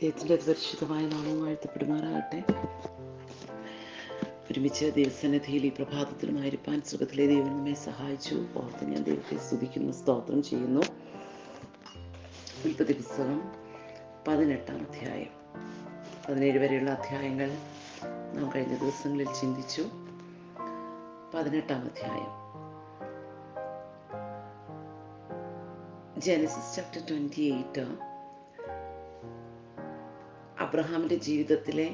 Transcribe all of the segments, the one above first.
ദൈവത്തിൻ്റെ പരിശുദ്ധമായ നാമം വാഴ്ത്തപ്പെടുമാറാകട്ടെ. ഒരുമിച്ച് ദൈവസന്നിധിയിൽ ഈ പ്രഭാതത്തിലുമായിരിക്കാൻ സുഖത്തിലെ ദൈവം നമ്മെ സഹായിച്ചു. ഓർത്ത് ഞാൻ ദൈവത്തെ സ്തുതിക്കുന്നു, സ്തോത്രം ചെയ്യുന്നു. ഉൽപ്പത്തി പുസ്തകം 18-ാം അധ്യായം, 17 വരെയുള്ള അധ്യായങ്ങൾ നാം കഴിഞ്ഞ ദിവസങ്ങളിൽ ചിന്തിച്ചു. 18-ാം അധ്യായം, ജെനസിസ് ചാപ്റ്റർ 28, അബ്രഹാമിൻ്റെ ജീവിതത്തിലെ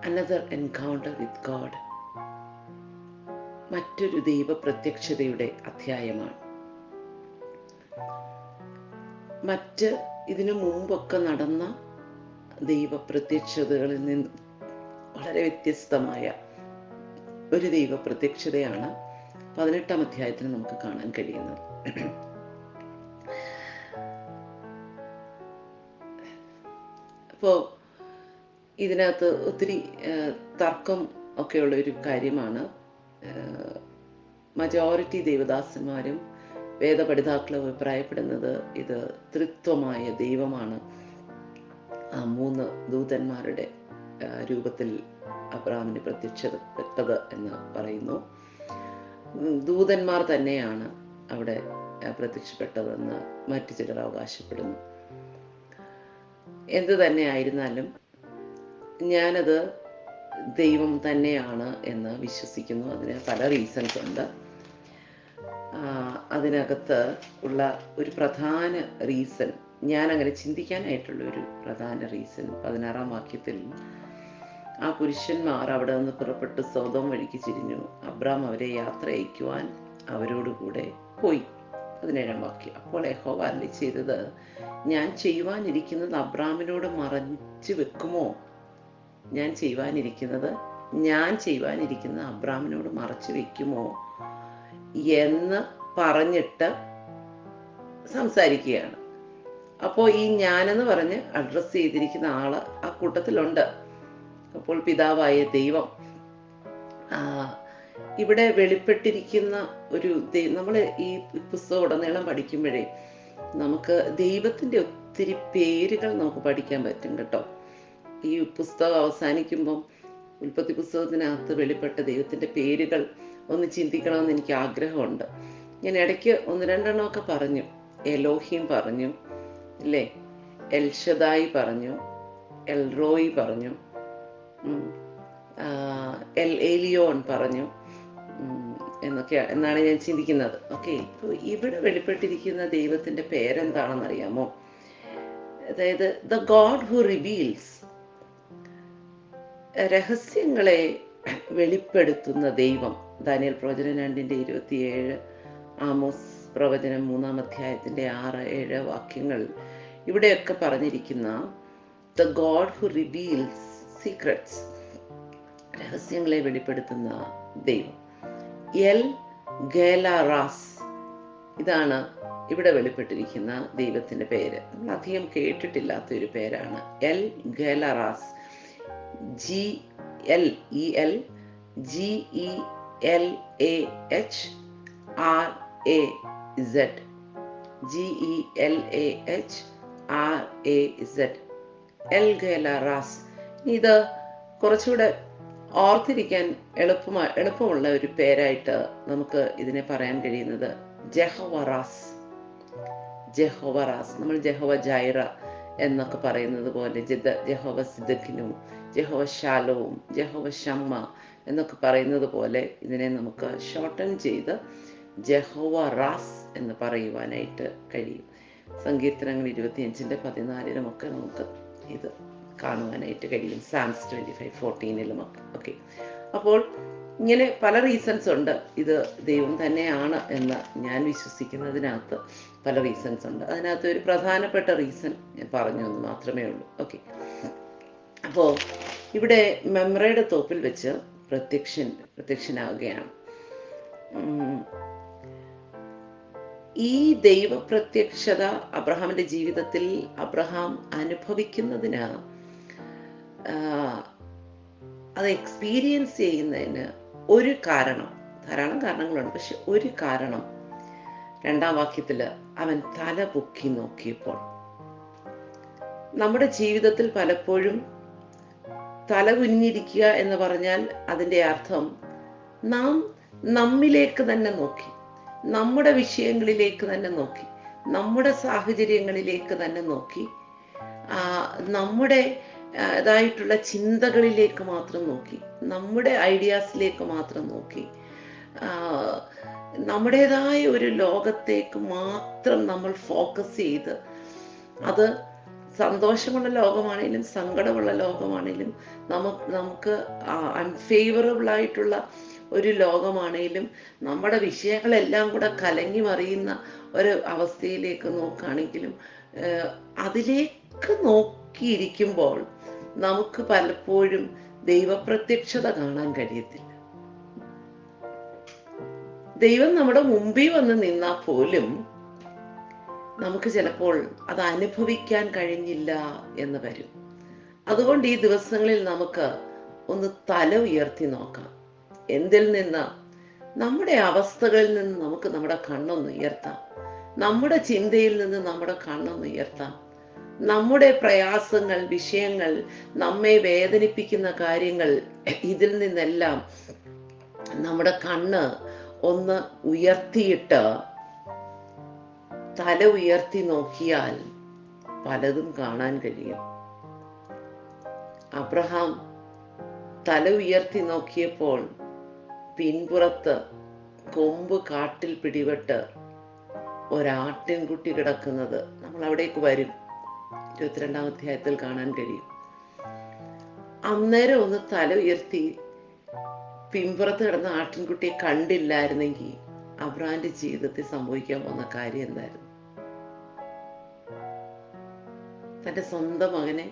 അനദർ എൻകൗണ്ടർ വിത്ത് ഗോഡ്, മറ്റൊരു ദൈവ പ്രത്യക്ഷതയുടെ അധ്യായമാണ്. മറ്റ് ഇതിനു മുമ്പൊക്കെ നടന്ന ദൈവ പ്രത്യക്ഷതകളിൽ നിന്ന് വളരെ വ്യത്യസ്തമായ ഒരു ദൈവ പ്രത്യക്ഷതയാണ് 18-ാം അധ്യായത്തിൽ നമുക്ക് കാണാൻ കഴിയുന്നത്. അപ്പോൾ ഇതിനകത്ത് ഒത്തിരി തർക്കം ഒക്കെയുള്ള ഒരു കാര്യമാണ്. മജോറിറ്റി ദേവദാസന്മാരും വേദപഠിതാക്കളും അഭിപ്രായപ്പെടുന്നത് ഇത് ത്രിത്വമായ ദൈവമാണ് ആ 3 ദൂതന്മാരുടെ രൂപത്തിൽ അബ്രഹാമിന് പ്രത്യക്ഷപ്പെട്ടത് എന്ന് പറയുന്നു. ദൂതന്മാർ തന്നെയാണ് അവിടെ പ്രത്യക്ഷപ്പെട്ടതെന്ന് മറ്റു ചിലർ അവകാശപ്പെടുന്നു. എന്തു തന്നെ ആയിരുന്നാലും ഞാനത് ദൈവം തന്നെയാണ് എന്ന് വിശ്വസിക്കുന്നു. അതിന് പല റീസൺസ് ഉണ്ട്. അതിനകത്ത് ഉള്ള ഒരു പ്രധാന റീസൺ, ഞാൻ അങ്ങനെ ചിന്തിക്കാനായിട്ടുള്ള ഒരു പ്രധാന റീസൺ 16-ാം വാക്യത്തിൽ, ആ പുരുഷന്മാർ അവിടെ നിന്ന് പുറപ്പെട്ട് സോദോം വഴിക്ക് തിരിഞ്ഞു. അബ്രാം അവരെ യാത്ര അയക്കുവാൻ അവരോടുകൂടെ പോയി. 17-ാം വാക്യം, അപ്പോൾ യഹോവ അരുളി ചെയ്തത്, ഞാൻ ചെയ്യുവാനിരിക്കുന്നത് അബ്രാമിനോട് മറച്ചു വെക്കുമോ? ഞാൻ ചെയ്യുവാനിരിക്കുന്നത് അബ്രാമിനോട് മറച്ചു വെക്കുമോ എന്ന് പറഞ്ഞിട്ട് സംസാരിക്കുകയാണ്. അപ്പോൾ ഈ ഞാനെന്ന് പറഞ്ഞ് അഡ്രസ്സ് ചെയ്തിരിക്കുന്ന ആള് ആ കൂട്ടത്തിലുണ്ട്. അപ്പോൾ പിതാവായ ദൈവം ഇവിടെ വെളിപ്പെട്ടിരിക്കുന്ന ഒരു നമ്മൾ ഈ പുസ്തകം ഉടനീളം പഠിക്കുമ്പോഴേ നമുക്ക് ദൈവത്തിൻ്റെ ഒത്തിരി പേരുകൾ നമുക്ക് പഠിക്കാൻ പറ്റും കേട്ടോ. ഈ പുസ്തകം അവസാനിക്കുമ്പം ഉൽപ്പത്തി പുസ്തകത്തിനകത്ത് വെളിപ്പെട്ട ദൈവത്തിൻ്റെ പേരുകൾ ഒന്ന് ചിന്തിക്കണമെന്ന് എനിക്ക് ആഗ്രഹമുണ്ട്. ഞാൻ ഇടയ്ക്ക് 1-2 ഒക്കെ പറഞ്ഞു. എലോഹിം പറഞ്ഞു, അല്ലേ, എൽഷദായി പറഞ്ഞു, എൽറോയി പറഞ്ഞു, എൽ ഏലിയോൺ പറഞ്ഞു എന്നാണ് ഞാൻ ചിന്തിക്കുന്നത്. ഓക്കെ, ഇപ്പോൾ ഇവിടെ വെളിപ്പെട്ടിരിക്കുന്ന ദൈവത്തിൻ്റെ പേരെന്താണെന്ന് അറിയാമോ? അതായത് ദ ഗോഡ് ഹു റിവീൽസ്, രഹസ്യങ്ങളെ വെളിപ്പെടുത്തുന്ന ദൈവം. ദാനിയേൽ പ്രവചനം 2:27, ആമോസ് പ്രവചനം 3-ാം അധ്യായത്തിൻ്റെ 6-7 വാക്യങ്ങൾ, ഇവിടെയൊക്കെ പറഞ്ഞിരിക്കുന്ന the god who reveals secrets, രഹസ്യങ്ങളെ വെളിപ്പെടുത്തുന്ന ദൈവം. എൽ ഗേലാറാസ്, ഇതാണ് ഇവിടെ വെളിപ്പെട്ടിരിക്കുന്ന ദൈവത്തിൻ്റെ പേര്. നമ്മൾ അധികം കേട്ടിട്ടില്ലാത്തൊരു പേരാണ് El Gelahraz. GELAHRAZ, El Gelahraz. ഇത് കുറച്ചുകൂടെ ഓർത്തിരിക്കാൻ എളുപ്പമുള്ള ഒരു പേരായിട്ട് നമുക്ക് ഇതിനെ പറയാൻ കഴിയുന്നത് ജെഹോവറാസ്. നമ്മൾ ജെഹോവ ജൈറ എന്നൊക്കെ പറയുന്നത് പോലെ ജെഹോവ സിദ്ദക്കിനും ജെഹോവ ശാലോവും ജെഹോവ ഷമ്മ എന്നൊക്കെ പറയുന്നത് പോലെ ഇതിനെ നമുക്ക് ഷോർട്ടൻ ചെയ്ത് ജെഹോവ റാസ് എന്ന് പറയുവാനായിട്ട് കഴിയും. സങ്കീർത്തനങ്ങൾ 25:14 ഒക്കെ നമുക്ക് ഇത് കാണുവാനായിട്ട് കഴിയും. സാംസ് 25:14 ഒക്കെ. അപ്പോൾ ഇങ്ങനെ പല റീസൺസ് ഉണ്ട്. ഇത് ദൈവം തന്നെയാണ് എന്ന് ഞാൻ വിശ്വസിക്കുന്നതിനകത്ത് പല റീസൺസ് ഉണ്ട്. അതിനകത്ത് ഒരു പ്രധാനപ്പെട്ട റീസൺ ഞാൻ പറഞ്ഞു എന്ന് മാത്രമേ ഉള്ളൂ. ഓക്കെ, അപ്പോൾ ഇവിടെ മെമ്രയുടെ തോപ്പിൽ വെച്ച് പ്രത്യക്ഷനാവുകയാണ്. ഈ ദൈവപ്രത്യക്ഷത അബ്രഹാമിൻ്റെ ജീവിതത്തിൽ അബ്രഹാം അനുഭവിക്കുന്നതിന്, അത് എക്സ്പീരിയൻസ് ചെയ്യുന്നതിന് ഒരു കാരണം, ധാരാളം കാരണങ്ങളുണ്ട്, പക്ഷെ ഒരു കാരണം 2-ാം വാക്യത്തിൽ അവൻ തല പൊക്കി നോക്കിയപ്പോൾ നമ്മുടെ ജീവിതത്തിൽ പലപ്പോഴും തല കുനിഞ്ഞിരിക്കുക എന്ന് പറഞ്ഞാൽ അതിൻ്റെ അർത്ഥം നാം നമ്മിലേക്ക് തന്നെ നോക്കി, നമ്മുടെ വിഷയങ്ങളിലേക്ക് തന്നെ നോക്കി, നമ്മുടെ സാഹചര്യങ്ങളിലേക്ക് തന്നെ നോക്കി, നമ്മുടെ അതായിട്ടുള്ള ചിന്തകളിലേക്ക് മാത്രം നോക്കി, നമ്മുടെ ഐഡിയാസിലേക്ക് മാത്രം നോക്കി, നമ്മുടേതായ ഒരു ലോകത്തേക്ക് മാത്രം നമ്മൾ ഫോക്കസ് ചെയ്ത്, അത് സന്തോഷമുള്ള ലോകമാണെങ്കിലും സങ്കടമുള്ള ലോകമാണെങ്കിലും നമുക്ക് അൺഫേവറബിൾ ആയിട്ടുള്ള ഒരു ലോകമാണെങ്കിലും നമ്മുടെ വിഷയങ്ങളെല്ലാം കൂടെ കലങ്ങി മറിയുന്ന ഒരു അവസ്ഥയിലേക്ക് നോക്കുകയാണെങ്കിലും അതിലേക്ക് നോക്കിയിരിക്കുമ്പോൾ നമുക്ക് പലപ്പോഴും ദൈവപ്രത്യക്ഷത കാണാൻ കഴിയത്തില്ല. ദൈവം നമ്മുടെ മുമ്പിൽ വന്ന് നിന്നാൽ പോലും നമുക്ക് ചിലപ്പോൾ അത് അനുഭവിക്കാൻ കഴിഞ്ഞില്ല എന്ന് വരും. അതുകൊണ്ട് ഈ ദിവസങ്ങളിൽ നമുക്ക് ഒന്ന് തല ഉയർത്തി നോക്കാം. എന്തിൽ നിന്ന്? നമ്മുടെ അവസ്ഥകളിൽ നിന്ന് നമുക്ക് നമ്മുടെ കണ്ണൊന്ന് ഉയർത്താം. നമ്മുടെ ചിന്തയിൽ നിന്ന് നമ്മുടെ കണ്ണൊന്ന് ഉയർത്താം. നമ്മുടെ പ്രയാസങ്ങൾ, വിഷയങ്ങൾ, നമ്മെ വേദനിപ്പിക്കുന്ന കാര്യങ്ങൾ, ഇതിൽ നിന്നെല്ലാം നമ്മുടെ കണ്ണ് ഒന്ന് ഉയർത്തിയിട്ട് തല ഉയർത്തി നോക്കിയാൽ പലതും കാണാൻ കഴിയും. അബ്രഹാം തല ഉയർത്തി നോക്കിയപ്പോൾ പിൻപുറത്ത് കൊമ്പ് കാട്ടിൽ പിടിപെട്ട് ഒരാട്ടിൻകുട്ടി കിടക്കുന്നത് നമ്മൾ അവിടേക്ക് വരും. 22-ാം അധ്യായത്തിൽ കാണാൻ കഴിയും. അന്നേരം ഒന്ന് തല ഉയർത്തി പിൻപുറത്ത് കിടന്ന ആട്ടിൻകുട്ടിയെ കണ്ടില്ലായിരുന്നെങ്കിൽ അബ്രഹാമിന്റെ ജീവിതത്തിൽ സംഭവിക്കാൻ പോകുന്ന കാര്യം എന്തായിരുന്നു? തന്റെ സ്വന്തം മകനെ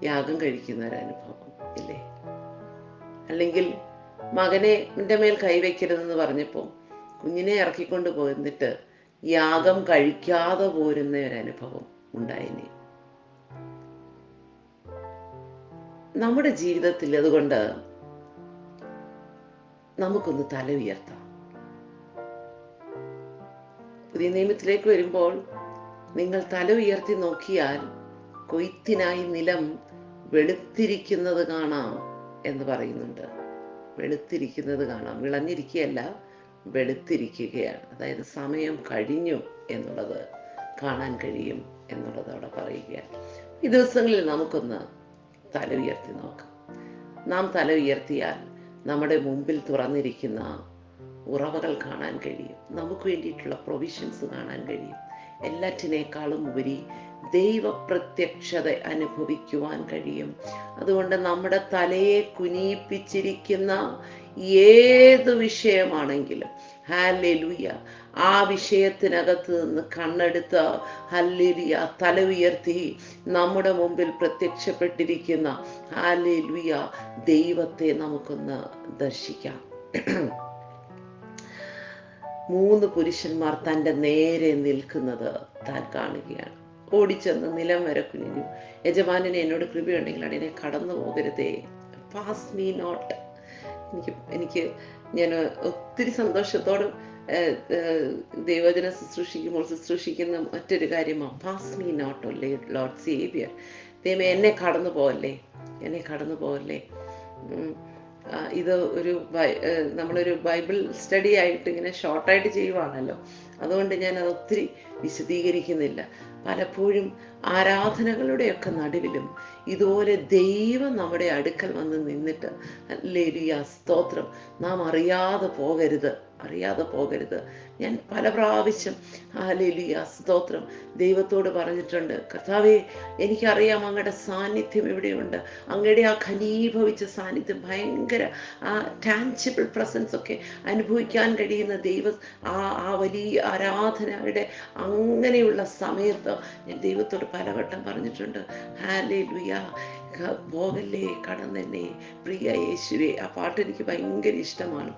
യാഗം കഴിക്കുന്ന ഒരു അനുഭവം ഇല്ലേ? അല്ലെങ്കിൽ മകനെ മേൽ കൈവയ്ക്കരുതെന്ന് പറഞ്ഞപ്പോൾ കുഞ്ഞിനെ ഇറക്കിക്കൊണ്ട് പോന്നിട്ട് യാഗം കഴിക്കാതെ പോരുന്ന ഒരു അനുഭവം ഉണ്ടായിനി നമ്മുടെ ജീവിതത്തിൽ. അതുകൊണ്ട് നമുക്കൊന്ന് തല ഉയർത്താം. പുതിയ നിയമത്തിലേക്ക് വരുമ്പോൾ നിങ്ങൾ തല ഉയർത്തി നോക്കിയാൽ കൊയ്ത്തിനായി നിലം വെളുത്തിരിക്കുന്നത് കാണാം എന്ന് പറയുന്നുണ്ട്. വെളുത്തിരിക്കുന്നത് കാണാം, വിളഞ്ഞിരിക്കുകയല്ല, വെളുത്തിരിക്കുകയാണ്. അതായത് സമയം കഴിഞ്ഞു എന്നുള്ളത് കാണാൻ കഴിയും എന്നുള്ളത് അവിടെ പറയുകയാണ്. ഈ ദിവസങ്ങളിൽ നമുക്കൊന്ന് തല ഉയർത്തി നോക്കാം. നാം തല ഉയർത്തിയാൽ നമ്മുടെ മുമ്പിൽ തുറന്നിരിക്കുന്ന ഉറവകൾ കാണാൻ കഴിയും. നമുക്ക് വേണ്ടിയിട്ടുള്ള പ്രൊവിഷൻസ് കാണാൻ കഴിയും. എല്ലാറ്റിനേക്കാളും ഉപരി ദൈവപ്രത്യക്ഷത അനുഭവിക്കുവാൻ കഴിയും. അതുകൊണ്ട് നമ്മുടെ തലയെ കുനിയിപ്പിച്ചിരിക്കുന്ന ഏത് വിഷയമാണെങ്കിലും ഹല്ലേലൂയ, ആ വിഷയത്തിനകത്ത് നിന്ന് കണ്ണെടുത്ത് ഹല്ലേലൂയ തല ഉയർത്തി നമ്മുടെ മുമ്പിൽ പ്രത്യക്ഷപ്പെട്ടിരിക്കുന്ന ഹല്ലേലൂയ ദൈവത്തെ നമുക്കൊന്ന് ദർശിക്കാം. 3 പുരുഷന്മാർ തൻ്റെ നേരെ നിൽക്കുന്നത് താൻ കാണുകയാണ്. ഓടിച്ചെന്ന് നിലം വരെ കുനിഞ്ഞു. യജമാനനെ, എന്നോട് കൃപയുണ്ടെങ്കിൽ അതിനെ കടന്നു പോകരുതേ, പാസ് മീ നോട്ട്. എനിക്ക് ഞാൻ ഒത്തിരി സന്തോഷത്തോടെ ദൈവജനം ശുശ്രൂഷിക്കുന്ന മറ്റൊരു കാര്യമാണ് പാസ് മീ നോട്ട് അല്ലേ ലോർഡ് സേവിയർ. ദൈവമേ, എന്നെ കടന്നു പോകല്ലേ. ഇത് നമ്മളൊരു ബൈബിൾ സ്റ്റഡി ആയിട്ട് ഇങ്ങനെ ഷോർട്ടായിട്ട് ചെയ്യുവാണല്ലോ, അതുകൊണ്ട് ഞാൻ അത് ഒത്തിരി വിശദീകരിക്കുന്നില്ല. പലപ്പോഴും ആരാധനകളുടെയൊക്കെ നടുവിലും ഇതുപോലെ ദൈവം നമ്മുടെ അടുക്കൽ വന്ന് നിന്നിട്ട് ഹല്ലേലൂയ സ്തോത്രം, നാം അറിയാതെ പോകരുത്. ഞാൻ പല പ്രാവശ്യം ഹല്ലേലൂയ സ്തോത്രം ദൈവത്തോട് പറഞ്ഞിട്ടുണ്ട്, കർത്താവേ, എനിക്കറിയാം അങ്ങയുടെ സാന്നിധ്യം എവിടെയുണ്ട്. അങ്ങയുടെ ആ ഘനീഭവിച്ച സാന്നിധ്യം, ഭയങ്കര ആ ടാൻജിബിൾ പ്രസൻസ് ഒക്കെ അനുഭവിക്കാൻ കഴിയുന്ന ആ വലിയ ആരാധനയുടെ അങ്ങനെയുള്ള സമയത്ത് ഞാൻ ദൈവത്തോട് പലവട്ടം പറഞ്ഞിട്ടുണ്ട്, ഹല്ലേലൂയ പോകല്ലേ, കടന്നെന്നെ പ്രിയ യേശുവേ. ആ പാട്ട് എനിക്ക് ഭയങ്കര ഇഷ്ടമാണ്.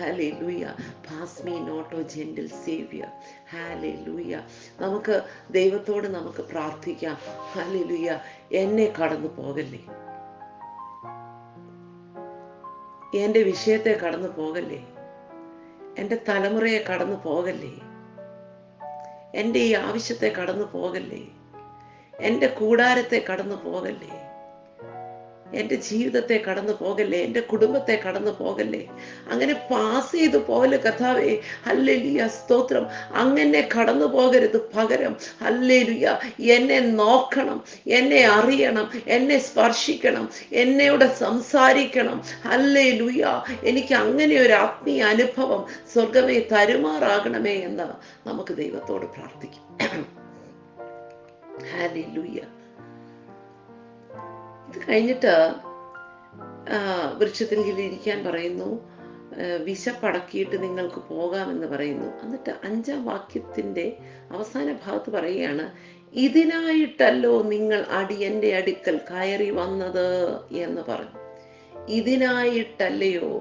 Hallelujah, pass me not o gentle saviour. Hallelujah, നമുക്ക് ദൈവത്തോട് നമുക്ക് പ്രാർത്ഥിക്കാം. ഹല്ലേലൂയ, എന്നെ കടന്നു പോകല്ലേ, എൻ്റെ വിഷയത്തെ കടന്നു പോകല്ലേ, എൻ്റെ തലമുറയെ കടന്നു പോകല്ലേ, എൻ്റെ ഈ ആവശ്യത്തെ കടന്നു പോകല്ലേ, എൻ്റെ കൂടാരത്തെ കടന്നു പോകല്ലേ, എൻ്റെ ജീവിതത്തെ കടന്നു പോകല്ലേ, എൻ്റെ കുടുംബത്തെ കടന്നു പോകല്ലേ. അങ്ങനെ പാസ് ചെയ്തു പോകല് കർത്താവേ. ഹല്ലേലൂയ, സ്തോത്രം. അങ്ങനെ കടന്നു പോകരുത്. പകരം ഹല്ലേലൂയ, എന്നെ നോക്കണം, എന്നെ അറിയണം, എന്നെ സ്പർശിക്കണം, എന്നോട് സംസാരിക്കണം. ഹല്ലേലൂയ, എനിക്ക് അങ്ങനെ ഒരു ആത്മീയ അനുഭവം സ്വർഗമേ തരുമാറാകണമേ എന്ന് നമുക്ക് ദൈവത്തോട് പ്രാർത്ഥിക്കാം. ഹല്ലേലൂയ. ഇത് കഴിഞ്ഞിട്ട് വൃക്ഷത്തിന് കീഴിൽ ഇരിക്കാൻ പറയുന്നു, വിശപ്പടക്കിയിട്ട് നിങ്ങൾക്ക് പോകാമെന്ന് പറയുന്നു. എന്നിട്ട് 5-ാം വാക്യത്തിന്റെ അവസാന ഭാഗത്ത് പറയുകയാണ്, ഇതിനായിട്ടല്ലോ നിങ്ങൾ എൻ്റെ അടുക്കൽ കയറി വന്നത് എന്ന് പറഞ്ഞു. ഇതിനായിട്ടല്ലയോ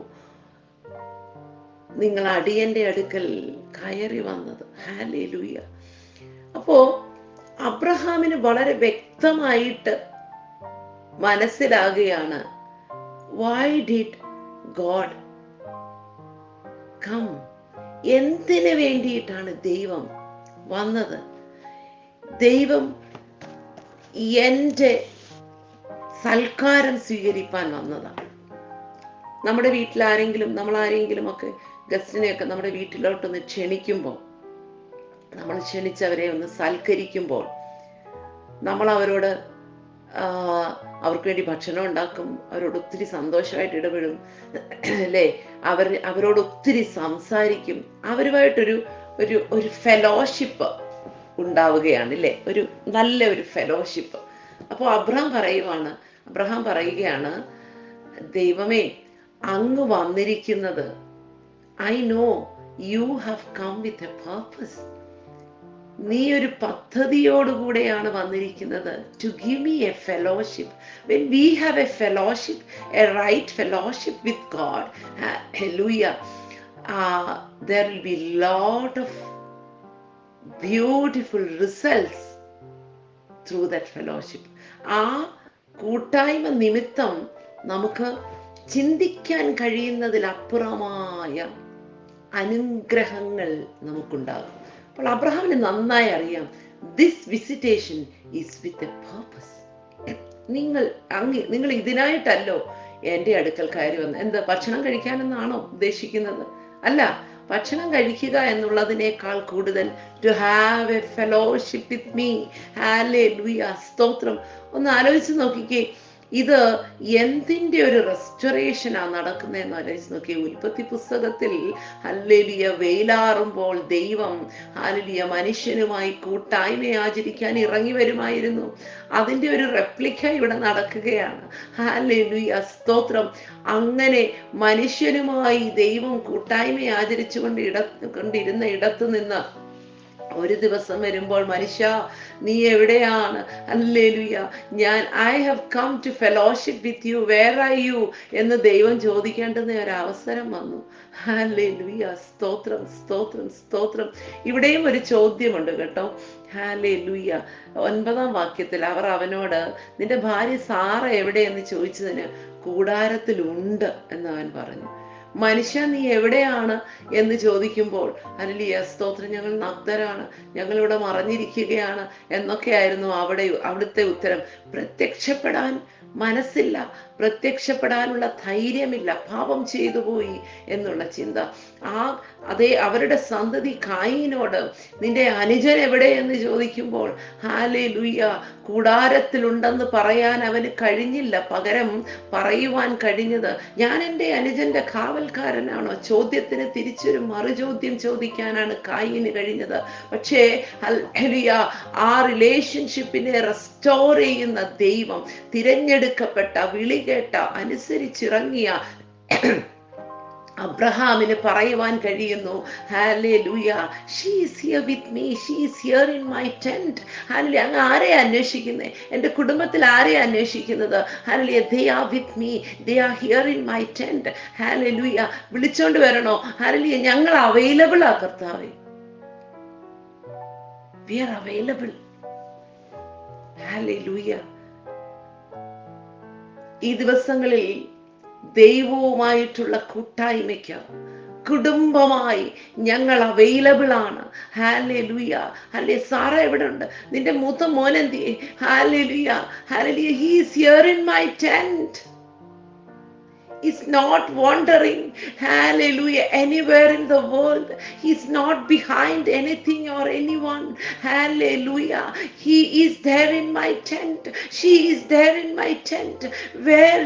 നിങ്ങൾ അടിയന്റെ അടുക്കൽ കയറി വന്നത്. ഹല്ലേലൂയ. അപ്പോ അബ്രഹാമിന് വളരെ വ്യക്തമായിട്ട് മനസ്സിലാകുകയാണ്, why did God come? എന്തിനു വേണ്ടിയിട്ടാണ് ദൈവം വന്നത്? ദൈവം എൻ്റെ സൽക്കാരം സ്വീകരിപ്പാൻ വന്നതാണ്. നമ്മുടെ വീട്ടിലാരെങ്കിലും, നമ്മളാരെങ്കിലും ഒക്കെ ഗസ്റ്റിനെയൊക്കെ നമ്മുടെ വീട്ടിലോട്ടൊന്ന് ക്ഷണിക്കുമ്പോൾ, നമ്മൾ ക്ഷണിച്ചവരെ ഒന്ന് സൽക്കരിക്കുമ്പോൾ നമ്മൾ അവരോട് അവർക്ക് വേണ്ടി ഭക്ഷണം ഉണ്ടാക്കും, അവരോട് ഒത്തിരി സന്തോഷമായിട്ട് ഇടപെടും അല്ലേ, അവരോട് ഒത്തിരി സംസാരിക്കും, അവരുമായിട്ടൊരു ഒരു ഒരു ഫെലോഷിപ്പ് ഉണ്ടാവുകയാണ് അല്ലേ, ഒരു നല്ല ഒരു ഫെലോഷിപ്പ്. അപ്പോൾ അബ്രഹാം പറയുകയാണ്, ദൈവമേ, അങ്ങ് വന്നിരിക്കുന്നത്, I know you have come with a purpose. നീ ഒരു പദ്ധതിയോടുകൂടെയാണ് വന്നിരിക്കുന്നത്. To give me a fellowship. When we have a fellowship, a right fellowship with God, hallelujah, there will be lot of beautiful results through that fellowship. ആ കൂട്ടായ്മ നിമിത്തം നമുക്ക് ചിന്തിക്കാൻ കഴിയുന്നതിലപ്പുറമായ അനുഗ്രഹങ്ങൾ നമുക്കുണ്ടാകും. അപ്പോൾ അബ്രഹാമിന് നന്നായി അറിയാം, this visitation is with a purpose. നിങ്ങൾ ഇതിനായിട്ടല്ലോ എൻ്റെ അടുക്കൽ കയറി വന്നത്. എന്താ, ഭക്ഷണം കഴിക്കാനെന്നാണോ ഉദ്ദേശിക്കുന്നത്? അല്ല, ഭക്ഷണം കഴിക്കുക എന്നുള്ളതിനേക്കാൾ കൂടുതൽ to have a fellowship with me. Hallelujah, സ്തോത്രം. ഒന്ന് ആലോചിച്ച് നോക്കിക്കേ, ഇത് എന്തിൻ്റെ ഒരു റെസ്റ്റോറേഷനാ നടക്കുന്നതെന്ന് ആലോചിച്ച് നോക്കിയേ. ഉൽപ്പത്തി പുസ്തകത്തിൽ ഹല്ലേലൂയ, വെയിലാറുമ്പോൾ ദൈവം ഹല്ലേലൂയ മനുഷ്യനുമായി കൂട്ടായ്മ ആചരിക്കാൻ ഇറങ്ങി വരുമായിരുന്നു. അതിൻ്റെ ഒരു റെപ്ലിക്ക ഇവിടെ നടക്കുകയാണ്. ഹല്ലേലൂയ, സ്തോത്രം. അങ്ങനെ മനുഷ്യനുമായി ദൈവം കൂട്ടായ്മ ആചരിച്ചു കൊണ്ടിരുന്ന ഇടത്തു നിന്ന് ഒരു ദിവസം വരുമ്പോൾ, മനുഷ്യ നീ എവിടെയാണ്? Hallelujah, I have come to fellowship with you, where are you എന്ന് ദൈവം ചോദിക്കേണ്ടുന്ന ഒരു അവസരം വന്നു. ഹല്ലേലൂയ, സ്തോത്രം, സ്തോത്രം, സ്തോത്രം. ഇവിടെയും ഒരു ചോദ്യമുണ്ട് കേട്ടോ. ഹല്ലേലൂയ, 9-ാം വാക്യത്തിൽ അവർ അവനോട്, നിന്റെ ഭാര്യ സാറ എവിടെയെന്ന് ചോദിച്ചതിന്, കൂടാരത്തിലുണ്ട് എന്ന് അവൻ പറഞ്ഞു. മനുഷ്യ നീ എവിടെയാണ് എന്ന് ചോദിക്കുമ്പോൾ, ഹല്ലേലൂയ, സ്തോത്രം, ഞങ്ങൾ നഗ്നരാണ്, ഞങ്ങളിവിടെ മറഞ്ഞിരിക്കുകയാണ് എന്നൊക്കെയായിരുന്നു അവിടുത്തെ ഉത്തരം. പ്രത്യക്ഷപ്പെടാൻ മനസ്സില്ല, പ്രത്യക്ഷപ്പെടാനുള്ള ധൈര്യമില്ല, പാപം ചെയ്തു പോയി എന്നുള്ള ചിന്ത. അതേ അവരുടെ സന്തതി കായീനോട്, നിന്റെ അനുജൻ എവിടെയെന്ന് ചോദിക്കുമ്പോൾ, ഹല്ലേലൂയ, കൂടാരത്തിലുണ്ടെന്ന് പറയാൻ അവന് കഴിഞ്ഞില്ല. പകരം പറയുവാൻ കഴിഞ്ഞത്, ഞാൻ എൻ്റെ അനുജന്റെ കാവൽക്കാരനാണോ? ചോദ്യത്തിന് തിരിച്ചൊരു മറുചോദ്യം ചോദിക്കാനാണ് കായീന് കഴിഞ്ഞത്. പക്ഷേ ഹല്ലേലൂയ, ആ റിലേഷൻഷിപ്പിനെ റെസ്റ്റോർ ചെയ്യുന്ന ദൈവം, തിരഞ്ഞെടുക്കപ്പെട്ട, വിളി കേട്ട, അനുസരിച്ചിറങ്ങിയ അബ്രഹാമിന് പറയുവാൻ കഴിയുന്നു, hallelujah, she is here with me, she is here in my tent. Hallelujah, അങ്ങ് ആരെയാ അന്വേഷിക്കുന്നത്? എൻ്റെ കുടുംബത്തിൽ ആരെയാ അന്വേഷിക്കുന്നത്? Hallelujah, they are with me, they are here in my tent. Hallelujah, വിളിച്ചോണ്ട് വരണോ? ഹല്ലേലൂയ, ഞങ്ങൾ അവൈലബിൾ ആ കർത്താവേ, വി ആർ അവൈലബിൾ. ഹല്ലേലൂയ. ഈ ദിവസങ്ങളിൽ ദൈവവുമായിട്ടുള്ള കൂട്ടായ്മയ്ക്ക് കുടുംബമായി ഞങ്ങൾ അവൈലബിൾ ആണ്. ഹല്ലേലൂയ. ഹല്ലേലൂയ. സാറ എവിടെ ഉണ്ട്? നിന്റെ മൂത്ത മോൻ എന്തിയെ? Hallelujah. Hallelujah. He is here in my tent. He's not wandering, hallelujah, anywhere in the world. He's not behind anything or anyone, hallelujah. He is there in my tent. She is there in my tent. Where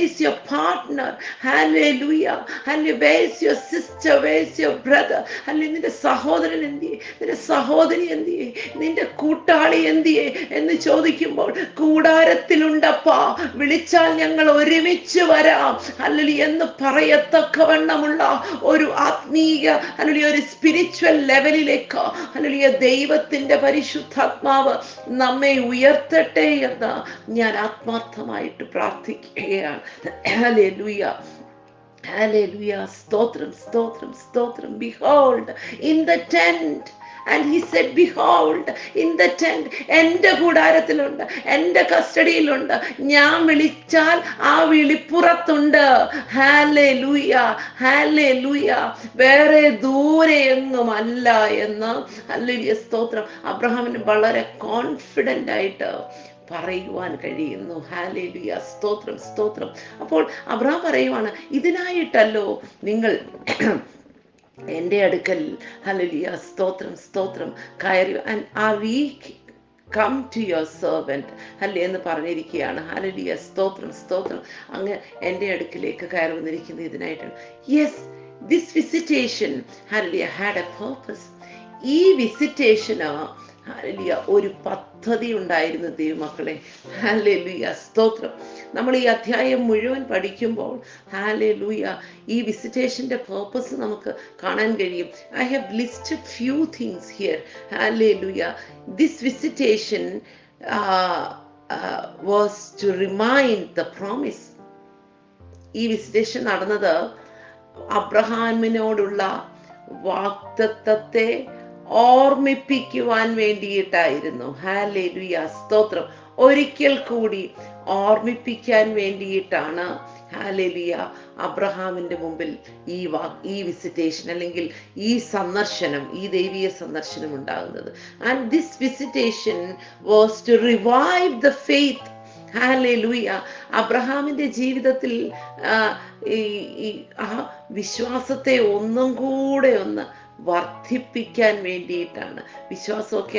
is your partner? Hallelujah. Hallelujah. Where is your sister? Where is your brother? Hallelujah. നിന്റെ സഹോദരൻ എന്തിയെ? നിന്റെ സഹോദരി എന്തിയെ? നിന്റെ കൂട്ടാളി എന്തിയെ എന്ന് ചോദിക്കുമ്പോൾ കൂടാരത്തിലുണ്ടപ്പാ, വിളിച്ചാൽ ഞങ്ങൾ ഒരുമിച്ച് വരാം ഹല്ലേലൂയ എന്ന് പറയത്തക്കവണ്ണമുള്ള ഒരു ആത്മീയ ഹല്ലേലൂയ ഒരു സ്പിരിച്വൽ ലെവലിലേക്ക് ഹല്ലേലൂയ ദൈവത്തിന്റെ പരിശുദ്ധാത്മാവ് നമ്മെ ഉയർത്തട്ടെ എന്ന് ഞാൻ ആത്മാർത്ഥമായിട്ട് പ്രാർത്ഥിക്കുകയാണ്. Hallelujah. Hallelujah. Stotram, stotram, stotram. Behold, in the tent. And he said, behold, in the tent. എൻ്റെ കൂടാരത്തിലുണ്ട്, എൻ്റെ കസ്റ്റഡിയിലുണ്ട്. ഞാൻ വിളിച്ചാൽ ആ വിളിപ്പുറത്തുണ്ട്. Hallelujah, hallelujah. വേറെ ദൂരെ എങ്ങും അല്ല എന്ന് ഹല്ലേലൂയ സ്തോത്രം അബ്രഹാമിന് വളരെ കോൺഫിഡൻ്റ് ആയിട്ട് പറയുവാൻ കഴിയുന്നു. ഹല്ലേലൂയ. സ്തോത്രം, സ്തോത്രം. അപ്പോൾ അബ്രഹാം പറയുവാണ്, ഇതിനായിട്ടല്ലോ നിങ്ങൾ എൻ്റെ അടുക്കൽ ഹല്ലേലൂയ സ്തോത്രം, സ്തോത്രം കയറി. And are we come to your servant അല്ലേ എന്ന് പറഞ്ഞിരിക്കുകയാണ്. ഹല്ലേലൂയ സ്തോത്രം, സ്തോത്രം. അങ്ങ് എൻ്റെ അടുക്കിലേക്ക് കയറി വന്നിരിക്കുന്നത് ഇതിനായിട്ടാണ്. Yes, this visitation hallelujah had a purpose. ഈ വിസിറ്റേഷന് ഹല്ലേലൂയ ഒരു പദ്ധതി ഉണ്ടായിരുന്നു ദൈവമക്കളെ. ഹല്ലേലൂയ സ്തോത്രം. നമ്മൾ ഈ അധ്യായം മുഴുവൻ പഠിക്കുമ്പോൾ ഹല്ലേലൂയ ഈ വിസിറ്റേഷന്റെ പേർപ്പസ് നമുക്ക് കാണാൻ കഴിയും. I have listed few things here. Hallelujah. This visitation was to remind the promise. ഈ വിസിറ്റേഷൻ നടന്നത് അബ്രഹാമിനോടുള്ള വാഗ്ദത്തത്തെ ഓർമ്മിപ്പിക്കുവാൻ വേണ്ടിയിട്ടായിരുന്നു. ഹല്ലേലൂയ സ്തോത്രം. ഒരിക്കൽ കൂടി ഓർമ്മിപ്പിക്കാൻ വേണ്ടിയിട്ടാണ് ഹല്ലേലൂയ അബ്രഹാമിന്റെ മുമ്പിൽ ഈ വിസിറ്റേഷൻ അല്ലെങ്കിൽ ഈ സന്ദർശനം, ഈ ദൈവീയ സന്ദർശനം ഉണ്ടാകുന്നത്. And this visitation was to revive the faith. Hallelujah. അബ്രഹാമിന്റെ ജീവിതത്തിൽ ആ വിശ്വാസത്തെ ഒന്നും കൂടെ ഒന്ന് വർദ്ധിപ്പിക്കാൻ വേണ്ടിയിട്ടാണ്. വിശ്വാസമൊക്കെ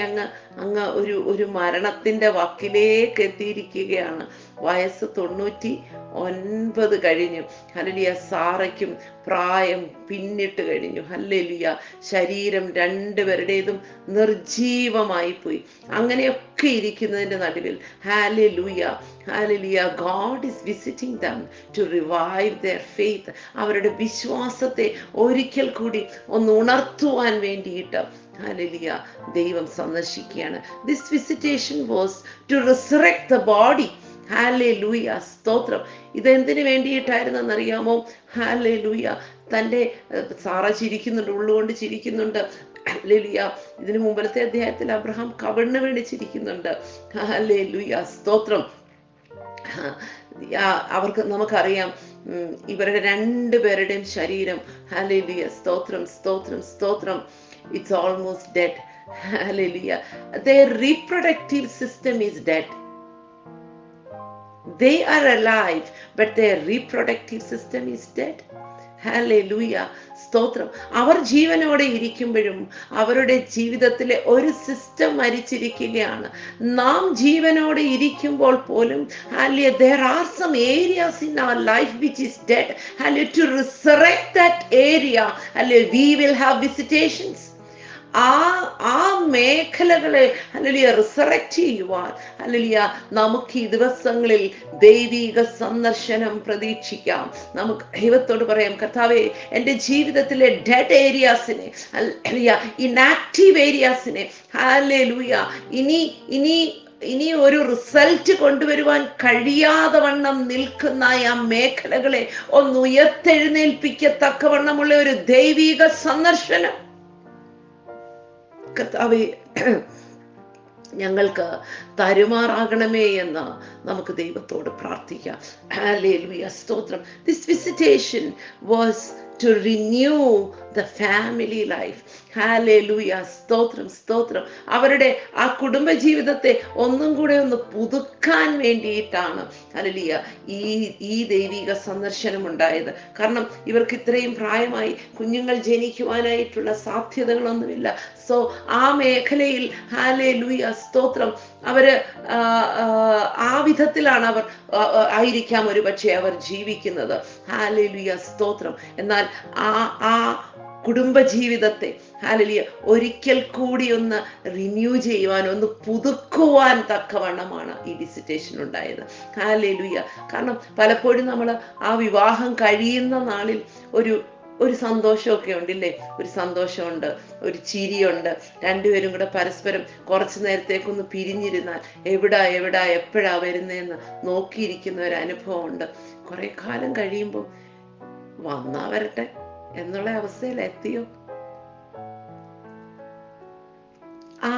അങ്ങ് ഒരു മരണത്തിന്റെ വക്കിലേക്ക് എത്തിയിരിക്കുകയാണ്. വയസ്സ് 99 കഴിഞ്ഞു. ഹല്ലേലൂയ. സാറയ്ക്കും പ്രായം പിന്നിട്ട് കഴിഞ്ഞു. ഹല്ലേലൂയ. ശരീരം രണ്ടുപേരുടേതും നിർജീവമായി പോയി. അങ്ങനെയൊക്കെ ഇരിക്കുന്നതിന്റെ നടുവിൽ hallelujah, hallelujah, god is visiting them to revive their faith. അവരുടെ വിശ്വാസത്തെ ഒരിക്കൽ കൂടി ഒന്ന് ഉണർത്തുവാൻ വേണ്ടിയിട്ട് ഹല്ലേലൂയ ദൈവം സന്ദർശിക്കുകയാണ്. This visitation was to resurrect the body. Hallelujah സ്തോത്രം. ഇതെന്തിനു വേണ്ടിയിട്ടായിരുന്നെന്നറിയാമോ? ഹല്ലേലൂയ. തൻ്റെ സാറ ചിരിക്കുന്നുണ്ട്, ഉള്ളുകൊണ്ട് ചിരിക്കുന്നുണ്ട്. ഹല്ലേലൂയ. ഇതിനു മുമ്പത്തെ അധ്യായത്തിൽ അബ്രഹാം കവിണ്ണ് വേണ്ടി ചിരിക്കുന്നുണ്ട്. ഹല്ലേലൂയ സ്തോത്രം. അവർക്ക് നമുക്കറിയാം ഇവരുടെ രണ്ടുപേരുടെയും ശരീരം ഹല്ലേലൂയ സ്തോത്രം, സ്തോത്രം, സ്തോത്രം, it's almost dead. Hallelujah. Their reproductive system is dead. They are alive, but their reproductive system is dead. Hallelujah. സ്തോത്രം. അവർ ജീവനോടെ ഇരിക്കുമ്പോഴും അവരുടെ ജീവിതത്തിലെ ഒരു സിസ്റ്റം മരിച്ചിരിക്കുകയാണ്. നാം ജീവനോടെ ഇരിക്കുമ്പോൾ പോലും hallelujah, there are some areas in our life which is dead. Hallelujah. To resurrect that area, hallelujah, we will have visitations. ആ മേഖലകളെ ഹല്ലേലൂയ റിസറക്റ്റ് ചെയ്യുവാൻ ഹല്ലേലൂയ നമുക്ക് ഈ ദിവസങ്ങളിൽ ദൈവിക സന്ദർശനം പ്രതീക്ഷിക്കാം. നമുക്ക് ദൈവത്തോട് പറയാം, കർത്താവേ, എൻ്റെ ജീവിതത്തിലെ ഡെഡ് ഏരിയാസിനെ ഹല്ലേലൂയ, ഇനാക്റ്റീവ് ഏരിയാസിനെ ഹല്ലേലൂയ ഇനി ഒരു റിസൾട്ട് കൊണ്ടുവരുവാൻ കഴിയാതെ വണ്ണം നിൽക്കുന്ന ആ മേഖലകളെ ഒന്ന് ഉയർത്തെഴുന്നേൽപ്പിക്കത്തക്കവണ്ണമുള്ള ഒരു ദൈവിക സന്ദർശനം കർത്താവേ ഞങ്ങൾക്ക് തരുമാറാകണമേ എന്ന് നമുക്ക് ദൈവത്തോട് പ്രാർത്ഥിക്കാം. ഹല്ലേലൂയ സ്തോത്രം. This visitation was to renew the family life. Hallelujah, സ്തോത്രം സ്തോത്രം. അവരുടെ ആ കുടുംബ ജീവിതത്തെ ഒന്നും കൂടെ ഒന്ന് പുതുക്കാൻ വേണ്ടിയിട്ടാണ് ഹല്ലേലൂയ ഈ ദൈവിക സന്ദർശനം ഉണ്ടായത്. കാരണം ഇവർക്ക് ഇത്രയും പ്രായമായി, കുഞ്ഞുങ്ങൾ ജനിക്കുവാനായിട്ടുള്ള സാധ്യതകളൊന്നുമില്ല. സോ ആ മേഖലയിൽ ഹല്ലേലൂയ സ്തോത്രം അവര് ആ വിധത്തിലാണ് അവർ ആയിരിക്കാം ഒരു പക്ഷേ അവർ ജീവിക്കുന്നത്. ഹല്ലേലൂയ സ്തോത്രം. എന്നാൽ ആ കുടുംബ ജീവിതത്തെ ഹല്ലേലൂയ ഒരിക്കൽ കൂടി ഒന്ന് റിന്യൂ ചെയ്യുവാൻ, ഒന്ന് പുതുക്കുവാൻ തക്കവണ്ണമാണ് ഈ വിസിറ്റേഷൻ ഉണ്ടായത്. ഹല്ലേലൂയ. കാരണം പലപ്പോഴും നമ്മൾ ആ വിവാഹം കഴിയുന്ന നാളിൽ ഒരു സന്തോഷമൊക്കെ ഉണ്ടില്ലേ, ഒരു സന്തോഷമുണ്ട്, ഒരു ചിരിയുണ്ട്, രണ്ടുപേരും കൂടെ പരസ്പരം കുറച്ചു നേരത്തേക്കൊന്ന് പിരിഞ്ഞിരുന്നാൽ എവിടാ എപ്പോഴാ വരുന്നതെന്ന് നോക്കിയിരിക്കുന്ന ഒരു അനുഭവമുണ്ട്. കുറെ കാലം കഴിയുമ്പോൾ വന്നാ വരട്ടെ എന്നുള്ള അവസ്ഥയിൽ എത്തിയോ? ആ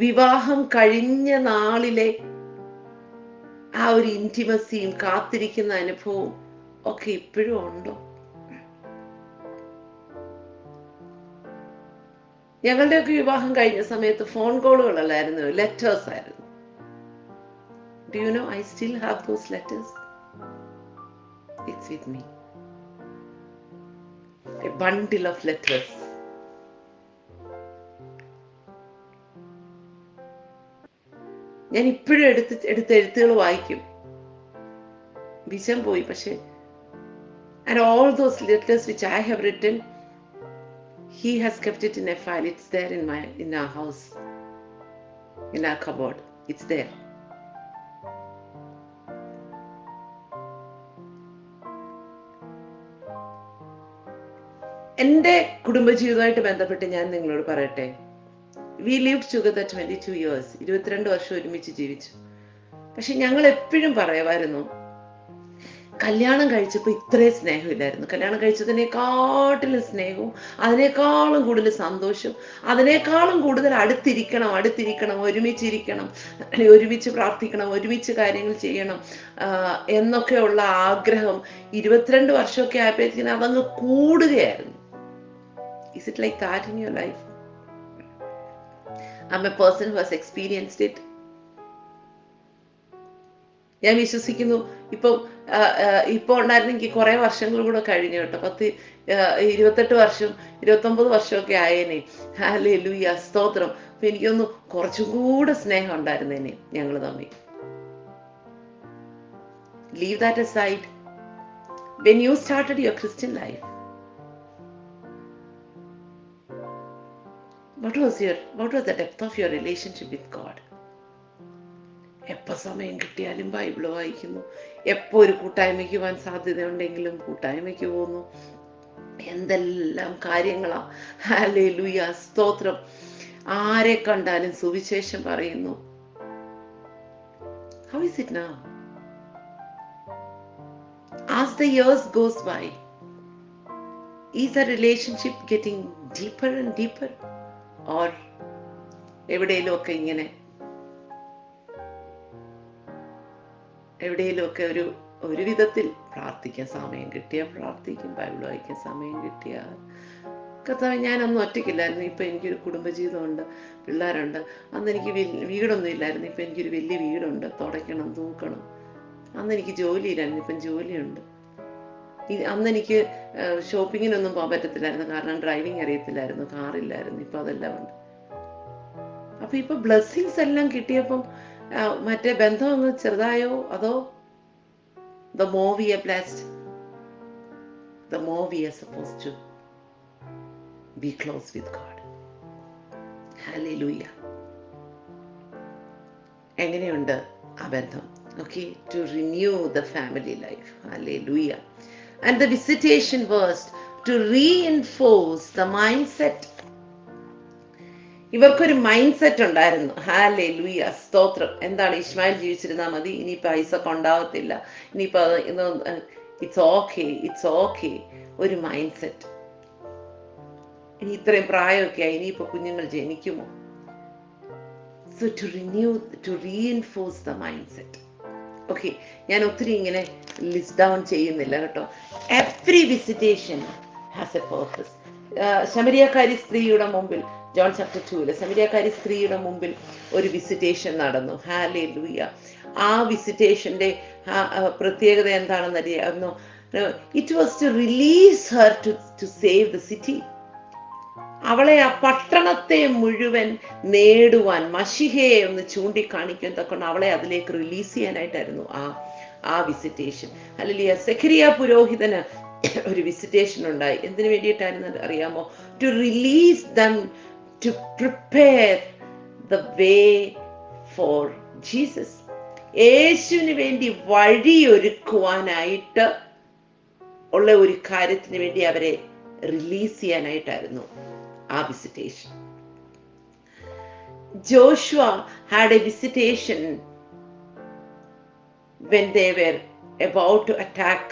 വിവാഹം കഴിഞ്ഞ നാളിലെ ആ ഒരു ഇന്റിമസിയും കാത്തിരിക്കുന്ന അനുഭവവും ഒക്കെ ഇപ്പോഴും ഉണ്ടോ? ഞങ്ങളുടെയൊക്കെ വിവാഹം കഴിഞ്ഞ സമയത്ത് ഫോൺ കോളുകളല്ലായിരുന്നു, ലെറ്റേഴ്സ് ആയിരുന്നു. Do you know I still have those letters? It's with me. A bundle of letters. ഞാൻ ഇപ്പോഴും എടുത്ത എഴുത്തുകൾ വായിക്കും. വിഷം പോയി പക്ഷെ. And all those letters which I have written, he has kept it in a file. It's there in our house, in our cupboard. It's there. എൻ്റെ കുടുംബജീവിതമായിട്ട് ബന്ധപ്പെട്ട് ഞാൻ നിങ്ങളോട് പറയട്ടെ. We lived together 22 years. 22 വർഷം ഒരുമിച്ച് ജീവിച്ചു. പക്ഷെ ഞങ്ങൾ എപ്പോഴും പറയുമായിരുന്നു, കല്യാണം കഴിച്ചപ്പോൾ ഇത്രയും സ്നേഹമില്ലായിരുന്നു. കല്യാണം കഴിച്ചതിനേക്കാട്ടിലും സ്നേഹവും അതിനേക്കാളും കൂടുതൽ സന്തോഷവും അതിനേക്കാളും കൂടുതൽ അടുത്തിരിക്കണം, ഒരുമിച്ചിരിക്കണം, ഒരുമിച്ച് പ്രാർത്ഥിക്കണം, ഒരുമിച്ച് കാര്യങ്ങൾ ചെയ്യണം എന്നൊക്കെയുള്ള ആഗ്രഹം 22 വർഷമൊക്കെ ആയപ്പോഴത്തേക്കും അതങ്ങ് കൂടുകയായിരുന്നു. Is it like that in your life? I'm a person who has experienced it. ഞാൻ വിശ്വസിക്കുന്നു ഇപ്പൊ ഉണ്ടായിരുന്നെങ്കിൽ കുറെ വർഷങ്ങൾ കൂടെ കഴിഞ്ഞു കേട്ടോ. 28 വർഷം 29 വർഷമൊക്കെ ആയേനെ. ഹല്ലേലൂയ സ്തോത്രം. അപ്പൊ എനിക്കൊന്ന് കുറച്ചും കൂടെ സ്നേഹം ഉണ്ടായിരുന്നേനെ ഞങ്ങൾ തമ്മിൽ. Leave that aside. When you started your Christian life, what was the depth of your relationship with God? എപ്പോൾ സമയം കിട്ടിയാലും ബൈബിള് വായിക്കുന്നു, എപ്പോൾ ഒരു കൂട്ടായ്മയ്ക്ക് പോകാൻ സാധ്യതയുണ്ടെങ്കിലും കൂട്ടായ്മയ്ക്ക് പോകുന്നു. എന്തെല്ലാം കാര്യങ്ങളാ. ഹല്ലേലൂയ സ്തോത്രം. ആരെ കണ്ടാലും സുവിശേഷം പറയുന്നു. How is it now? As the years goes by, is the relationship getting deeper and deeper? Or എവിടെയെങ്കിലുമൊക്കെ ഒരു വിധത്തിൽ പ്രാർത്ഥിക്കാൻ സമയം കിട്ടിയാൽ പ്രാർത്ഥിക്കും, ബൈബിൾ വായിക്കാൻ സമയം കിട്ടിയാൽ. കർത്താവേ, ഞാനൊന്നും ഒറ്റയ്ക്കില്ലായിരുന്നു. ഇപ്പം എനിക്കൊരു കുടുംബജീവിതമുണ്ട്, പിള്ളേരുണ്ട്. അന്ന് എനിക്ക് വീടൊന്നും ഇല്ലായിരുന്നു. ഇപ്പം എനിക്കൊരു വലിയ വീടുണ്ട്, തുടയ്ക്കണം, തൂക്കണം. അന്ന് എനിക്ക് ജോലിയില്ലായിരുന്നു, ഇപ്പം ജോലിയുണ്ട്. അന്ന് എനിക്ക് ഷോപ്പിങ്ങിനൊന്നും പോകാൻ പറ്റത്തില്ലായിരുന്നു, കാരണം ഡ്രൈവിംഗ് അറിയത്തില്ലായിരുന്നു, കാറില്ലായിരുന്നു. ഇപ്പം അതെല്ലാം ഉണ്ട്. അപ്പൊ ഇപ്പൊ ബ്ലെസ്സിങ്സ് എല്ലാം കിട്ടിയപ്പം മറ്റേ ബന്ധം അങ്ങ് ചെറുതായോ? അതോ the more we are blessed, the more we are supposed to be close with God. Hallelujah. എങ്ങനെയുണ്ട് ആ ബന്ധം? Okay, to renew the family life. Hallelujah. And the visitation was to reinforce the mindset. ഇവർക്കൊരു mindset ഉണ്ടായിരുന്നു. Hallelujah സ്തോത്രം. എന്താണ്? Ishmael ജീവിച്ചിരുന്നാൽ മതി, ഇനിയിപ്പോൾ ഐസക്ക് ഉണ്ടാവത്തില്ല, ഇനിയിപ്പോൾ ഇറ്റ്സ് ഓക്കെ. ഒരു മൈൻഡ് സെറ്റ്. ഇനി ഇത്രയും പ്രായമൊക്കെ ആയി, ഇനിയിപ്പോൾ കുഞ്ഞുങ്ങൾ ജനിക്കുമോ? So to reinforce the mindset. Okay, ഞാൻ ഒത്തിരി ഇങ്ങനെ ലിസ്റ്റ് ഡൗൺ ചെയ്യുന്നില്ല കേട്ടോ. Every visitation has a purpose. ശമരിയക്കാരി സ്ത്രീയുടെ മുമ്പിൽ, ജോൺ ചാപ്റ്റർ 2 ശമരിയക്കാരി സ്ത്രീയുടെ മുമ്പിൽ ഒരു വിസിറ്റേഷൻ നടന്നു. ഹല്ലേലൂയ. ആ വിസിറ്റേഷന്റെ പ്രത്യേകത എന്താണെന്ന് അറിയാവുന്നു? It was to release her to save the city. അവളെ ആ പട്ടണത്തെ മുഴുവൻ നേടുവാൻ, മഷിഹയെ ഒന്ന് ചൂണ്ടിക്കാണിക്കാൻ തക്കൊണ്ട് അവളെ അതിലേക്ക് റിലീസ് ചെയ്യാനായിട്ടായിരുന്നു ആ വിസിറ്റേഷൻ. ഹല്ലേലൂയ. സെഖരിയ പുരോഹിതന് ഒരു വിസിറ്റേഷൻ ഉണ്ടായി. എന്തിനു വേണ്ടിയിട്ടായിരുന്നു അറിയാമോ? To release them, to prepare the way for Jesus. യേശുവിന് വേണ്ടി വഴിയൊരുക്കുവാനായിട്ട് ഉള്ള ഒരു കാര്യത്തിന് വേണ്ടി അവരെ റിലീസ് ചെയ്യാനായിട്ടായിരുന്നു ആ visitation. Joshua had a visitation when they were about to attack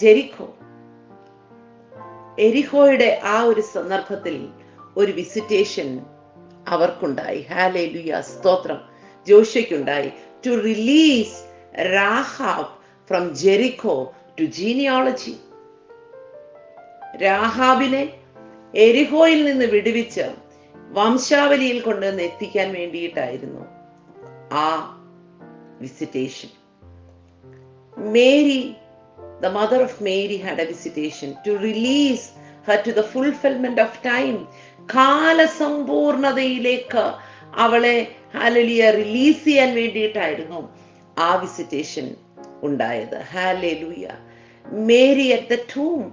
Jericho. എരിഹോയുടെ ആ ഒരു സന്ദർഭത്തിൽ ഒരു വിസിറ്റേഷൻ അവർക്കുണ്ടായി. ഹല്ലേലൂയ, സ്തോത്രം. ജോഷയ്ക്കുണ്ടായി. To release Rahab from Jericho to genealogy. രാഹാബിനെ എരിഹോയിൽ നിന്ന് വിടുവിച്ച് വംശാവലിയിൽ കൊണ്ടുവന്ന് എത്തിക്കാൻ വേണ്ടിയിട്ടായിരുന്നു ആ visitation. Mary, the mother of Mary, had a visitation to release her to the fulfillment of time. കാലസമ്പൂർണതയിലേക്ക് അവളെ ഹല്ലേലൂയ റിലീസ് ചെയ്യാൻ വേണ്ടിയിട്ടായിരുന്നു ആ വിസിറ്റേഷൻ ഉണ്ടായത്. Hallelujah. Mary at the tomb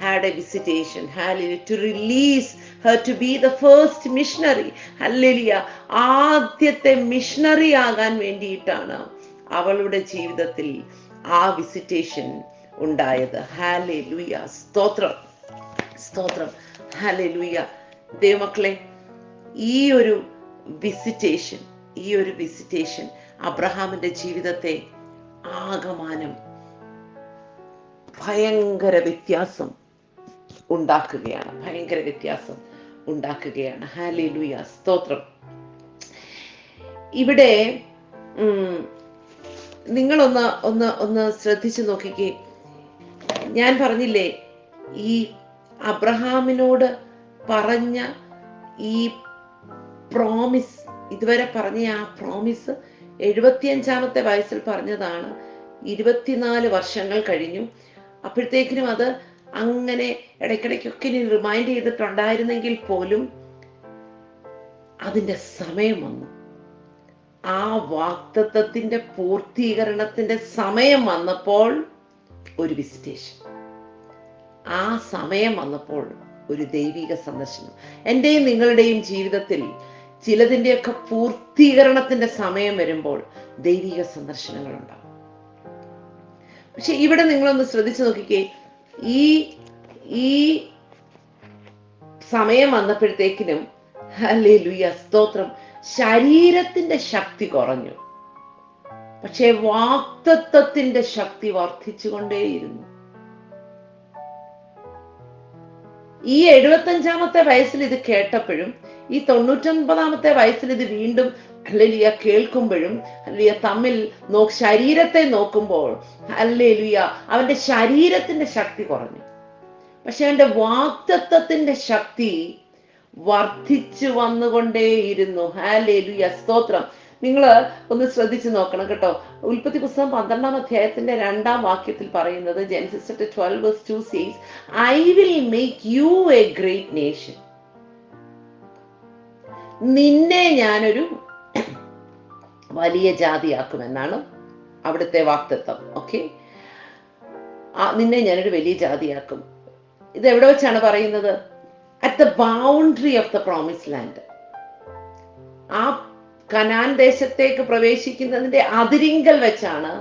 had a visitation, hallelujah, to release her to be the first missionary. hallelujah. ആദ്യത്തെ missionary ആകാൻ വേണ്ടിയിട്ടാണ് അവളുടെ ജീവിതത്തിൽ ആ വിസിറ്റേഷൻ ഉണ്ടായത്. ഹല്ലേലൂയ, സ്തോത്രം, സ്തോത്രം. ഹല്ലേലൂയ. ദൈവമക്കളെ, ഈ ഒരു വിസിറ്റേഷൻ അബ്രഹാമിന്റെ ജീവിതത്തെ ആകമാനം ഭയങ്കര വ്യത്യാസം ഉണ്ടാക്കുകയാണ്. ഹല്ലേലൂയ, സ്തോത്രം. ഇവിടെ നിങ്ങളൊന്ന് ശ്രദ്ധിച്ചു നോക്കിക്കേ. ഞാൻ പറഞ്ഞില്ലേ, ഈ അബ്രഹാമിനോട് പറഞ്ഞ ഈ പ്രോമിസ്, ഇതുവരെ പറഞ്ഞ ആ പ്രോമിസ് 75-ാമത്തെ വയസ്സിൽ പറഞ്ഞതാണ്. 24 വർഷങ്ങൾ കഴിഞ്ഞു. അപ്പോഴത്തേക്കിനും അത് അങ്ങനെ ഇടയ്ക്കിടയ്ക്കൊക്കെ റിമൈൻഡ് ചെയ്തിട്ടുണ്ടായിരുന്നെങ്കിൽ പോലും അതിന്റെ സമയം വന്നു. ആ വാഗ്ദത്തത്തിന്റെ പൂർത്തീകരണത്തിന്റെ സമയം വന്നപ്പോൾ ഒരു വിസിറ്റേഷൻ, ആ സമയം വന്നപ്പോൾ ഒരു ദൈവിക സന്ദർശനം. എന്റെയും നിങ്ങളുടെയും ജീവിതത്തിൽ ചിലതിന്റെയൊക്കെ പൂർത്തീകരണത്തിന്റെ സമയം വരുമ്പോൾ ദൈവിക സന്ദർശനങ്ങൾ ഉണ്ടാവും. പക്ഷെ ഇവിടെ നിങ്ങളൊന്ന് ശ്രദ്ധിച്ചു നോക്കിക്കേ. ഈ സമയം വന്നപ്പോഴത്തേക്കിനും ഹല്ലേലൂയ, സ്തോത്രം, ശരീരത്തിന്റെ ശക്തി കുറഞ്ഞു, പക്ഷെ വാഗ്ദത്തത്തിന്റെ ശക്തി വർദ്ധിച്ചുകൊണ്ടേയിരുന്നു. ഈ 75-ാമത്തെ വയസ്സിൽ ഇത് കേട്ടപ്പോഴും ഈ 99-ാമത്തെ വയസ്സിൽ ഇത് വീണ്ടും ഹല്ലേലൂയ കേൾക്കുമ്പോഴും ഹല്ലേലൂയ തമ്മിൽ ശരീരത്തെ നോക്കുമ്പോൾ ഹല്ലേലൂയ അവന്റെ ശരീരത്തിന്റെ ശക്തി കുറഞ്ഞു, പക്ഷെ അവന്റെ വാഗ്ദത്തത്തിന്റെ ശക്തി വർദ്ധിച്ചു വന്നുകൊണ്ടേയിരുന്നു. ഹല്ലേലൂയ, സ്തോത്രം. നിങ്ങൾ ഒന്ന് ശ്രദ്ധിച്ചു നോക്കണം കേട്ടോ. ഉൽപ്പത്തി പുസ്തകം 12-ാം അധ്യായത്തിന്റെ 2-ാം വാക്യത്തിൽ പറയുന്നത്, Genesis 12:2 says, I will make you a great nation. നിന്നെ ഞാനൊരു വലിയ ജാതിയാക്കുമെന്നാണ് അവിടുത്തെ വാഗ്ദത്തം. ഓക്കെ, നിന്നെ ഞാനൊരു വലിയ ജാതിയാക്കും. ഇത് എവിടെ വെച്ചാണ് പറയുന്നത്? At the boundary of the promise land. ആ കനാൻ ദേശത്തേക്ക് പ്രവേശിക്കുന്നതിന്റെ അതിരിങ്കൽ വെച്ചാണ്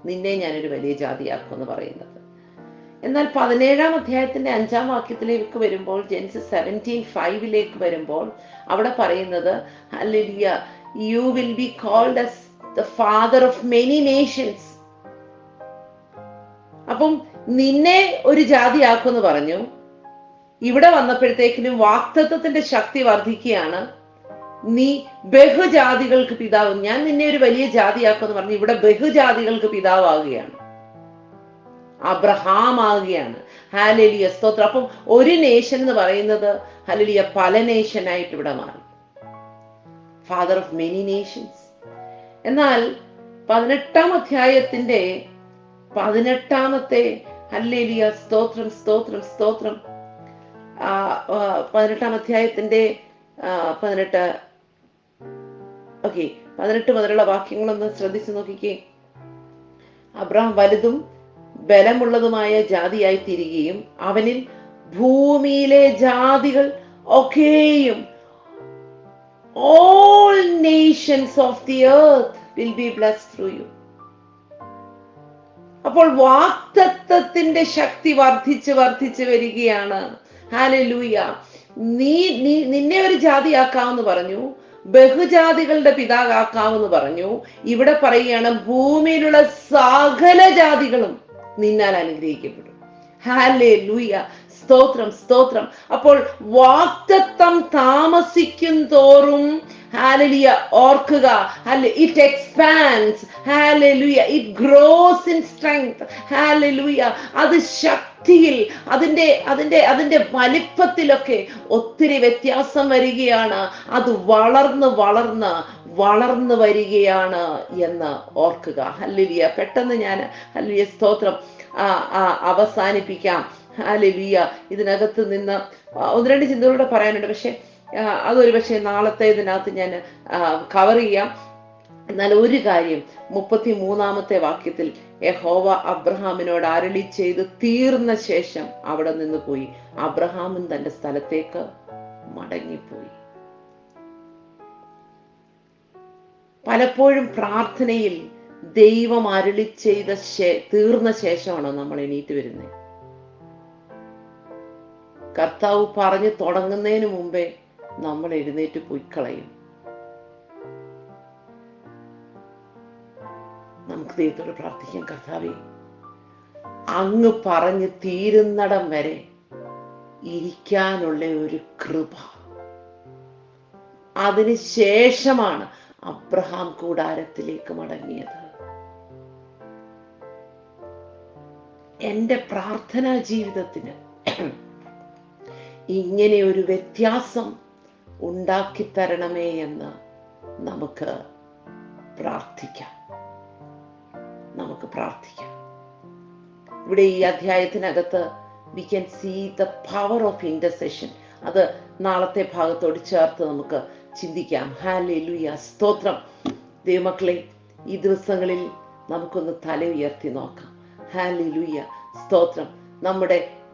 നിന്നെ ഞാനൊരു വലിയ ജാതിയാക്കും എന്ന് പറയുന്നത്. എന്നാൽ 17-ാം അധ്യായത്തിന്റെ 5-ാം വാക്യത്തിലേക്ക് വരുമ്പോൾ, ജെനസിസ് 17:5 വരുമ്പോൾ അവിടെ പറയുന്നത് hallelujah, you will be called as the father of many nations. അപ്പം നിന്നെ ഒരു ജാതിയാക്കുമെന്ന് പറഞ്ഞു. ഇവിടെ വന്നപ്പോഴത്തേക്കിനും വാഗ്ദത്തത്തിന്റെ ശക്തി വർദ്ധിക്കുകയാണ്. നീ ബഹുജാതികൾക്ക് പിതാവ്, ഞാൻ നിന്നെ ഒരു വലിയ ജാതിയാക്കുമെന്ന് പറഞ്ഞു. ഇവിടെ ബഹുജാതികൾക്ക് പിതാവാകുകയാണ്. അബ്രഹാം ആകുകയാണ്. ഹല്ലേലൂയ, സ്തോത്രം. അപ്പം ഒരു നേഷൻ എന്ന് പറയുന്നത് ഹല്ലേലൂയ പല നേഷനായിട്ട് ഇവിടെ മാറി. Father of many Nations. എന്നാൽ 18-ാം അധ്യായത്തിന്റെ 18-ാമത്തെ ഹല്ലേലൂയ, സ്തോത്രം സ്തോത്രം സ്തോത്രം 18-ാം അധ്യായത്തിന്റെ 18 മുതലുള്ള വാക്യങ്ങളൊന്ന് ശ്രദ്ധിച്ചു നോക്കിക്കേ. അബ്രഹാം വലുതും ബലമുള്ളതുമായ ജാതിയായി തീരുകയും അവനിൽ ഭൂമിയിലെ ജാതികൾ ഒക്കെയും all nations of the earth will be blessed through you. അപ്പോൾ വാഗ്ദത്തത്തിന്റെ ശക്തി വർദ്ധിച്ച് വരികയാണ്. ഹല്ലേലൂയ. നിന്നെ ഒരു ജാതിയാക്കാമെന്ന് പറഞ്ഞു, ബഹുജാതികളുടെ പിതാവാക്കാമെന്ന് പറഞ്ഞു. ഇവിടെ പറയുകയാണ് ഭൂമിയിലുള്ള സകല ജാതികളും നിന്നാൽ അനുഗ്രഹിക്കപ്പെടും. ഹല്ലേലൂയ, സ്തോത്രം സ്തോത്രം. അപ്പോൾ വാഗ്ദത്തം താമസിക്കും തോറും ഹല്ലേലൂയ ഓർക്കുക, it expands, hallelujah, it gross in strength, hallelujah. അത് ശക്തിയിൽ, അതിന്റെ വലിപ്പത്തിലൊക്കെ ഒത്തിരി വ്യത്യാസം വരികയാണ്. അത് വളർന്ന് വരികയാണ് എന്ന് ഓർക്കുക. ഹല്ലേലൂയ. പെട്ടെന്ന് ഞാൻ ഹല്ലേലൂയ സ്തോത്രം അവസാനിപ്പിക്കാം. ഹല്ലേലൂയ. ഇതിനകത്ത് നിന്ന് ഒന്ന് രണ്ട് ചിന്തകളൂടെ പറയാനുണ്ട്, പക്ഷെ അതൊരു പക്ഷേ നാളത്തെ ഇതിനകത്ത് ഞാൻ കവർ ചെയ്യാം. എന്നാൽ ഒരു കാര്യം 33-ാമത്തെ വാക്യത്തിൽ യഹോവ അബ്രഹാമിനോട് അരുളി ചെയ്ത് തീർന്ന ശേഷം അവിടെ നിന്ന് പോയി. അബ്രഹാമും തന്റെ സ്ഥലത്തേക്ക് മടങ്ങിപ്പോയി. പലപ്പോഴും പ്രാർത്ഥനയിൽ ദൈവം അരുളി ചെയ്ത തീർന്ന ശേഷമാണോ നമ്മൾ എണീറ്റ് വരുന്നത്? കർത്താവ് പറഞ്ഞു തുടങ്ങുന്നതിന് മുമ്പേ നമ്മൾ എഴുന്നേറ്റ് പോയി കളയും. നമുക്ക് ദൈവത്തോട് പ്രാർത്ഥിക്കാം, കർത്താവേ, അങ്ങ് പറഞ്ഞു തീരുന്നിടം വരെ ഇരിക്കാനുള്ള ഒരു കൃപ. അതിനുശേഷമാണ് അബ്രഹാം കൂടാരത്തിലേക്ക് മടങ്ങിയത്. എന്റെ പ്രാർത്ഥനാ ജീവിതത്തിന് ഇങ്ങനെ ഒരു വ്യത്യാസം ഉണ്ടാക്കി തരണമേ എന്ന് നമുക്ക് പ്രാർത്ഥിക്കാം. ഇവിടെ ഈ അധ്യായത്തിനകത്ത് we can see the power of intercession. അത് നാളത്തെ ഭാഗത്തോട് ചേർത്ത് നമുക്ക് ചിന്തിക്കാം. ഹല്ലേലൂയ, സ്തോത്രം. ദൈവമക്കളെ, ഈ ദിവസങ്ങളിൽ നമുക്കൊന്ന് തല ഉയർത്തി നോക്കാം. ഹല്ലേലൂയ, സ്തോത്രം.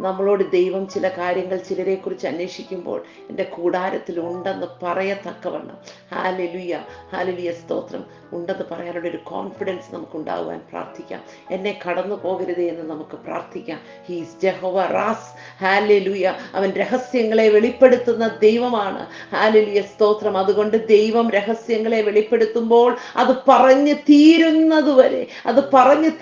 നമ്മളോട് ദൈവം ചില കാര്യങ്ങൾ ചിലരെ കുറിച്ച് അന്വേഷിക്കുമ്പോൾ എൻ്റെ കൂടാരത്തിൽ ഉണ്ടെന്ന് പറയത്തക്കവണ്ണം, ഹല്ലേലൂയ ഹല്ലേലൂയ സ്തോത്രം, ഉണ്ടെന്ന് പറയാനുള്ള ഒരു കോൺഫിഡൻസ് നമുക്ക് ഉണ്ടാകുവാൻ പ്രാർത്ഥിക്കാം. എന്നെ കടന്നു പോകരുതേ എന്ന് നമുക്ക് പ്രാർത്ഥിക്കാം. He's Jehovah Ras. ഹല്ലേലൂയ. അവൻ രഹസ്യങ്ങളെ വെളിപ്പെടുത്തുന്ന ദൈവമാണ്. ഹല്ലേലൂയ സ്തോത്രം. അതുകൊണ്ട് ദൈവം രഹസ്യങ്ങളെ വെളിപ്പെടുത്തുമ്പോൾ അത് പറഞ്ഞു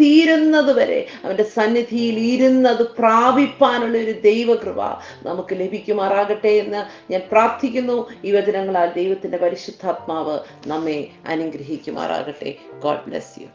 തീരുന്നതുവരെ അവന്റെ സന്നിധിയിൽ ഇരുന്നത് പ്രാപിപ്പാനുള്ള ഒരു ദൈവകൃപ നമുക്ക് ലഭിക്കുമാറാകട്ടെ എന്ന് ഞാൻ പ്രാർത്ഥിക്കുന്നു. ഈ വചനങ്ങളാൽ ദൈവത്തിന്റെ പരിശുദ്ധാത്മാവ് നമ്മെ അനുഗ്രഹിക്കുമാറാകട്ടെ. God bless you.